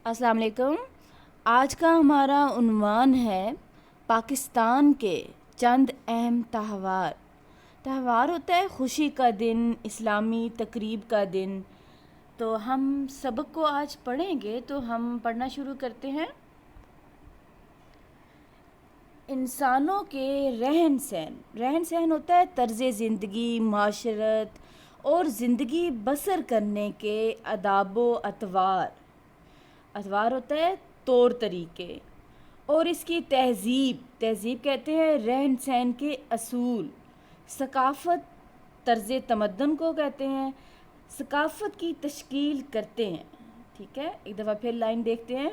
السلام علیکم۔ آج کا ہمارا عنوان ہے پاکستان کے چند اہم تہوار ہوتا ہے خوشی کا دن، اسلامی تقریب کا دن۔ تو ہم سبق کو آج پڑھیں گے، تو ہم پڑھنا شروع کرتے ہیں۔ انسانوں کے رہن سہن ہوتا ہے طرز زندگی، معاشرت اور زندگی بسر کرنے کے آداب و اطوار ہوتا ہے طور طریقے، اور اس کی تہذیب کہتے ہیں رہن سہن کے اصول۔ ثقافت طرز تمدن کو کہتے ہیں، ثقافت کی تشکیل کرتے ہیں۔ ٹھیک ہے، ایک دفعہ پھر لائن دیکھتے ہیں۔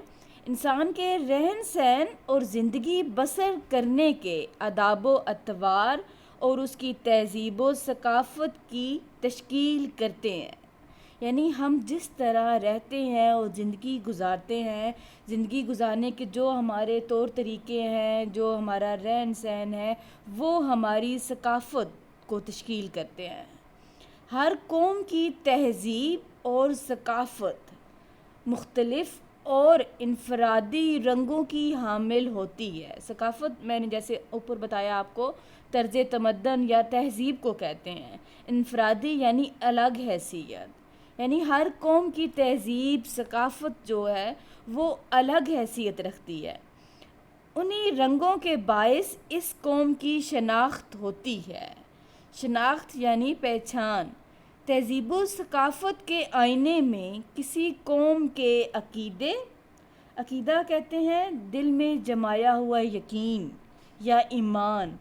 انسان کے رہن سہن اور زندگی بسر کرنے کے آداب و اطوار اور اس کی تہذیب و ثقافت کی تشکیل کرتے ہیں، یعنی ہم جس طرح رہتے ہیں اور زندگی گزارتے ہیں، زندگی گزارنے کے جو ہمارے طور طریقے ہیں، جو ہمارا رہن سہن ہے، وہ ہماری ثقافت کو تشکیل کرتے ہیں۔ ہر قوم کی تہذیب اور ثقافت مختلف اور انفرادی رنگوں کی حامل ہوتی ہے۔ ثقافت میں نے جیسے اوپر بتایا آپ کو، طرز تمدن یا تہذیب کو کہتے ہیں۔ انفرادی یعنی الگ حیثیت، یعنی ہر قوم کی تہذیب ثقافت جو ہے وہ الگ حیثیت رکھتی ہے۔ انہی رنگوں کے باعث اس قوم کی شناخت ہوتی ہے۔ شناخت یعنی پہچان۔ تہذیب و ثقافت کے آئینے میں کسی قوم کے عقیدہ کہتے ہیں دل میں جمایا ہوا یقین یا ایمان،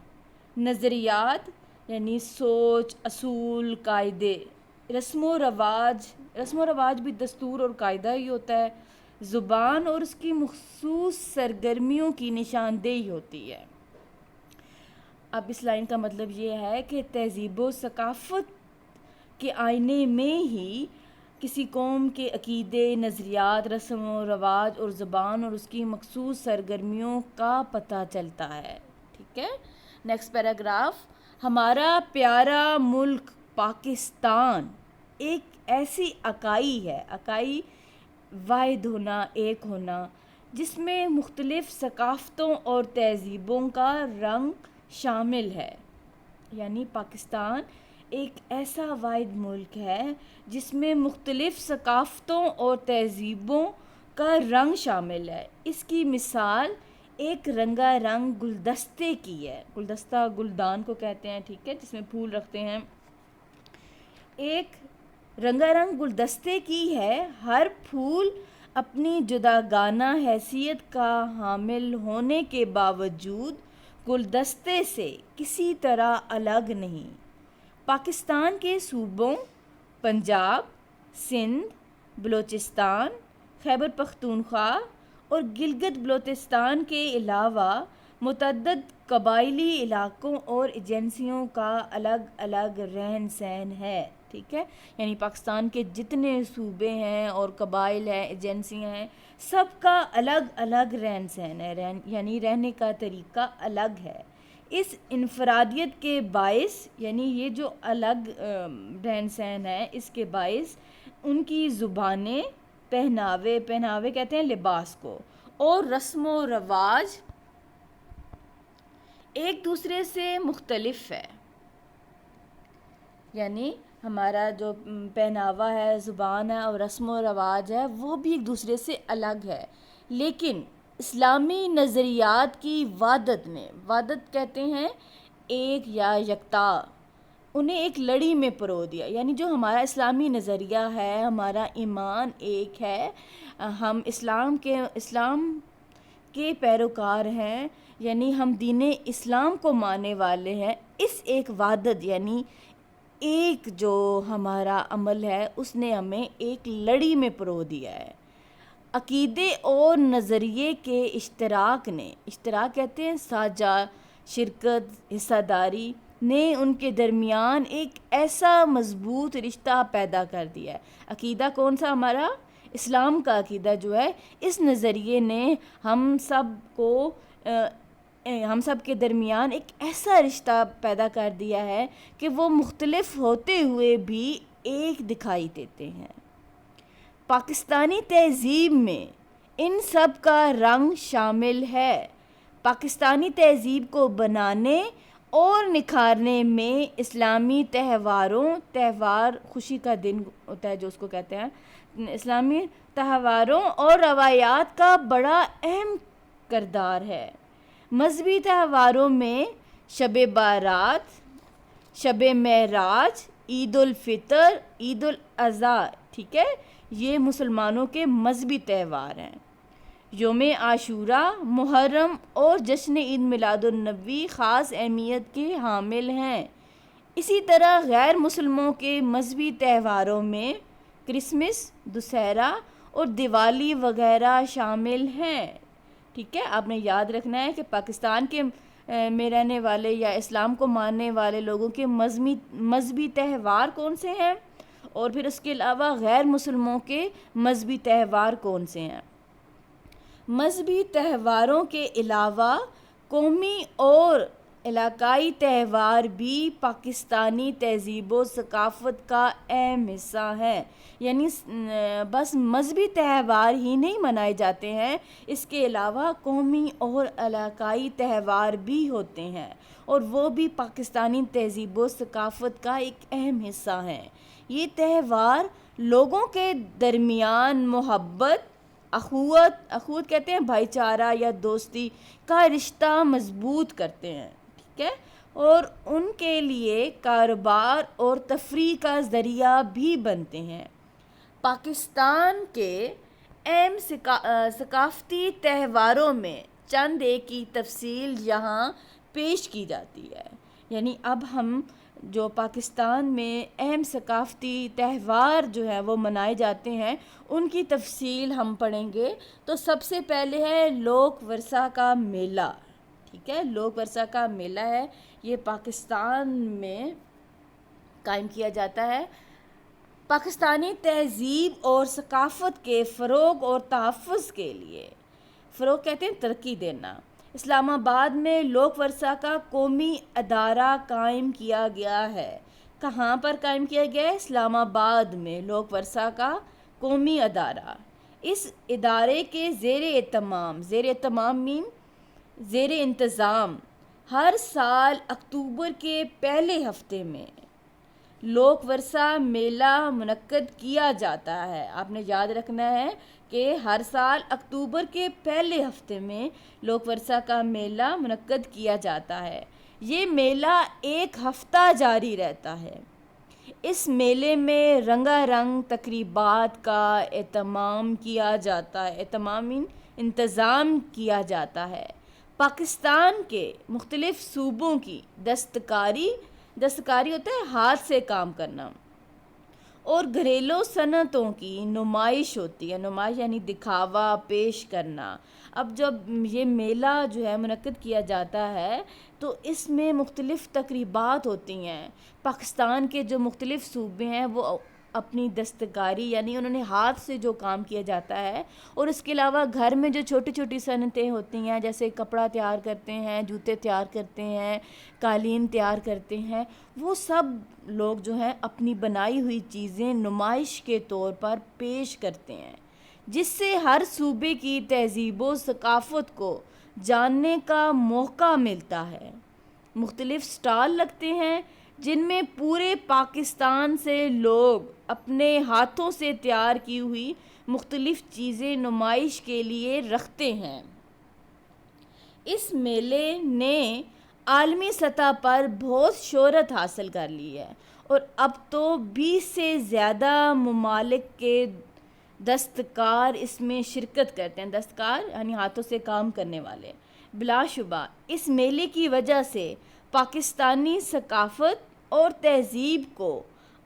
نظریات یعنی سوچ، اصول، قاعدے، رسم و رواج بھی دستور اور قاعدہ ہی ہوتا ہے، زبان اور اس کی مخصوص سرگرمیوں کی نشاندہی ہوتی ہے۔ اب اس لائن کا مطلب یہ ہے کہ تہذیب و ثقافت کے آئینے میں ہی کسی قوم کے عقیدے، نظریات، رسم و رواج اور زبان اور اس کی مخصوص سرگرمیوں کا پتہ چلتا ہے۔ ٹھیک ہے، نیکسٹ پیراگراف۔ ہمارا پیارا ملک پاکستان ایک ایسی اکائی ہے، اکائی واحد ہونا، ایک ہونا، جس میں مختلف ثقافتوں اور تہذیبوں کا رنگ شامل ہے۔ یعنی پاکستان ایک ایسا واحد ملک ہے جس میں مختلف ثقافتوں اور تہذیبوں کا رنگ شامل ہے۔ اس کی مثال ایک رنگا رنگ گلدستے کی ہے۔ گلدستہ گلدان کو کہتے ہیں، ٹھیک ہے، جس میں پھول رکھتے ہیں۔ ایک رنگا رنگ گلدستے کی ہے۔ ہر پھول اپنی جداگانہ حیثیت کا حامل ہونے کے باوجود گلدستے سے کسی طرح الگ نہیں۔ پاکستان کے صوبوں پنجاب، سندھ، بلوچستان، خیبر پختونخوا اور گلگت بلتستان کے علاوہ متعدد قبائلی علاقوں اور ایجنسیوں کا الگ الگ رہن سہن ہے۔ ٹھیک ہے، یعنی پاکستان کے جتنے صوبے ہیں اور قبائل ہیں، ایجنسیاں ہیں، سب کا الگ الگ رہن سہن ہے، یعنی رہنے کا طریقہ الگ ہے۔ اس انفرادیت کے باعث، یعنی یہ جو الگ رہن سہن ہے، اس کے باعث ان کی زبانیں، پہناوے کہتے ہیں لباس کو، اور رسم و رواج ایک دوسرے سے مختلف ہے۔ یعنی ہمارا جو پہناوا ہے، زبان ہے اور رسم و رواج ہے، وہ بھی ایک دوسرے سے الگ ہے، لیکن اسلامی نظریات کی وحدت کہتے ہیں ایک یا یکتا، انہیں ایک لڑی میں پرو دیا۔ یعنی جو ہمارا اسلامی نظریہ ہے، ہمارا ایمان ایک ہے، ہم اسلام کے پیروکار ہیں، یعنی ہم دین اسلام کو ماننے والے ہیں۔ اس ایک وحدت یعنی ایک جو ہمارا عمل ہے، اس نے ہمیں ایک لڑی میں پرو دیا ہے۔ عقیدے اور نظریے کے اشتراک کہتے ہیں ساجھا، شرکت، حصہ داری نے ان کے درمیان ایک ایسا مضبوط رشتہ پیدا کر دیا ہے۔ عقیدہ کون سا؟ ہمارا اسلام کا عقیدہ جو ہے، اس نظریے نے ہم سب کے درمیان ایک ایسا رشتہ پیدا کر دیا ہے کہ وہ مختلف ہوتے ہوئے بھی ایک دکھائی دیتے ہیں۔ پاکستانی تہذیب میں ان سب کا رنگ شامل ہے۔ پاکستانی تہذیب کو بنانے اور نکھارنے میں اسلامی تہوار خوشی کا دن ہوتا ہے جو اس کو کہتے ہیں، اسلامی تہواروں اور روایات کا بڑا اہم کردار ہے۔ مذہبی تہواروں میں شب بارات، شب معراج، عید الفطر، عید الاضحیٰ، ٹھیک ہے، یہ مسلمانوں کے مذہبی تہوار ہیں۔ یوم عاشوراء، محرم اور جشن عید میلاد النبی خاص اہمیت کے حامل ہیں۔ اسی طرح غیر مسلموں کے مذہبی تہواروں میں کرسمس، دسہرہ اور دیوالی وغیرہ شامل ہیں۔ ٹھیک ہے، آپ نے یاد رکھنا ہے کہ پاکستان کے میں رہنے والے یا اسلام کو ماننے والے لوگوں کے مذہبی تہوار کون سے ہیں، اور پھر اس کے علاوہ غیر مسلموں کے مذہبی تہوار کون سے ہیں۔ مذہبی تہواروں کے علاوہ قومی اور علاقائی تہوار بھی پاکستانی تہذیب و ثقافت کا اہم حصہ ہیں۔ یعنی بس مذہبی تہوار ہی نہیں منائے جاتے ہیں، اس کے علاوہ قومی اور علاقائی تہوار بھی ہوتے ہیں، اور وہ بھی پاکستانی تہذیب و ثقافت کا ایک اہم حصہ ہیں۔ یہ تہوار لوگوں کے درمیان محبت، اخوت کہتے ہیں بھائی چارہ یا دوستی کا رشتہ مضبوط کرتے ہیں، ٹھیک ہے، اور ان کے لیے کاروبار اور تفریح کا ذریعہ بھی بنتے ہیں۔ پاکستان کے اہم ثقافتی تہواروں میں چند ایک کی تفصیل یہاں پیش کی جاتی ہے۔ یعنی اب ہم جو پاکستان میں اہم ثقافتی تہوار جو ہیں وہ منائے جاتے ہیں ان کی تفصیل ہم پڑھیں گے۔ تو سب سے پہلے ہے لوک ورثہ کا میلہ، ٹھیک ہے، لوک ورثہ کا میلہ ہے، یہ پاکستان میں قائم کیا جاتا ہے۔ پاکستانی تہذیب اور ثقافت کے فروغ اور تحفظ کے لیے، فروغ کہتے ہیں ترقی دینا، اسلام آباد میں لوک ورثہ کا قومی ادارہ قائم کیا گیا ہے۔ کہاں پر قائم کیا گیا ہے؟ اسلام آباد میں لوک ورثہ کا قومی ادارہ۔ اس ادارے کے زیر انتظام ہر سال اکتوبر کے پہلے ہفتے میں لوک ورثہ میلہ منعقد کیا جاتا ہے۔ آپ نے یاد رکھنا ہے کہ ہر سال اکتوبر کے پہلے ہفتے میں لوک ورثہ کا میلہ منعقد کیا جاتا ہے۔ یہ میلہ ایک ہفتہ جاری رہتا ہے۔ اس میلے میں رنگا رنگ تقریبات کا انتظام کیا جاتا ہے۔ پاکستان کے مختلف صوبوں کی دستکاری ہوتا ہے ہاتھ سے کام کرنا، اور گھریلو صنعتوں کی نمائش ہوتی ہے۔ نمائش یعنی دکھاوا، پیش کرنا۔ اب جب یہ میلہ جو ہے منعقد کیا جاتا ہے تو اس میں مختلف تقریبات ہوتی ہیں۔ پاکستان کے جو مختلف صوبے ہیں وہ اپنی دستکاری یعنی انہوں نے ہاتھ سے جو کام کیا جاتا ہے، اور اس کے علاوہ گھر میں جو چھوٹی چھوٹی صنعتیں ہوتی ہیں جیسے کپڑا تیار کرتے ہیں، جوتے تیار کرتے ہیں، قالین تیار کرتے ہیں، وہ سب لوگ جو ہیں اپنی بنائی ہوئی چیزیں نمائش کے طور پر پیش کرتے ہیں، جس سے ہر صوبے کی تہذیب و ثقافت کو جاننے کا موقع ملتا ہے۔ مختلف سٹال لگتے ہیں جن میں پورے پاکستان سے لوگ اپنے ہاتھوں سے تیار کی ہوئی مختلف چیزیں نمائش کے لیے رکھتے ہیں۔ اس میلے نے عالمی سطح پر بہت شہرت حاصل کر لی ہے، اور اب تو 20 سے زیادہ ممالک کے دستکار اس میں شرکت کرتے ہیں۔ دستکار یعنی ہاتھوں سے کام کرنے والے۔ بلا شبہ اس میلے کی وجہ سے پاکستانی ثقافت اور تہذیب کو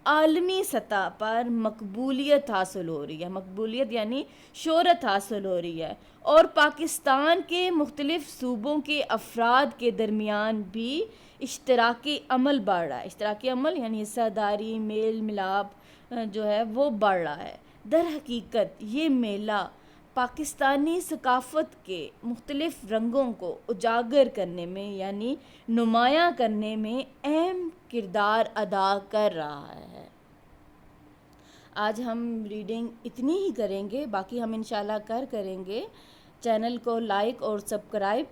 عالمی سطح پر مقبولیت حاصل ہو رہی ہے۔ مقبولیت یعنی شہرت حاصل ہو رہی ہے، اور پاکستان کے مختلف صوبوں کے افراد کے درمیان بھی اشتراکی عمل بڑھ رہا ہے۔ اشتراکی عمل یعنی حصہ داری، میل ملاپ جو ہے وہ بڑھ رہا ہے۔ در حقیقت یہ میلہ پاکستانی ثقافت کے مختلف رنگوں کو اجاگر کرنے میں یعنی نمایاں کرنے میں اہم کردار ادا کر رہا ہے۔ آج ہم ریڈنگ اتنی ہی کریں گے، باقی ہم انشاءاللہ کریں گے۔ چینل کو لائک اور سبسکرائب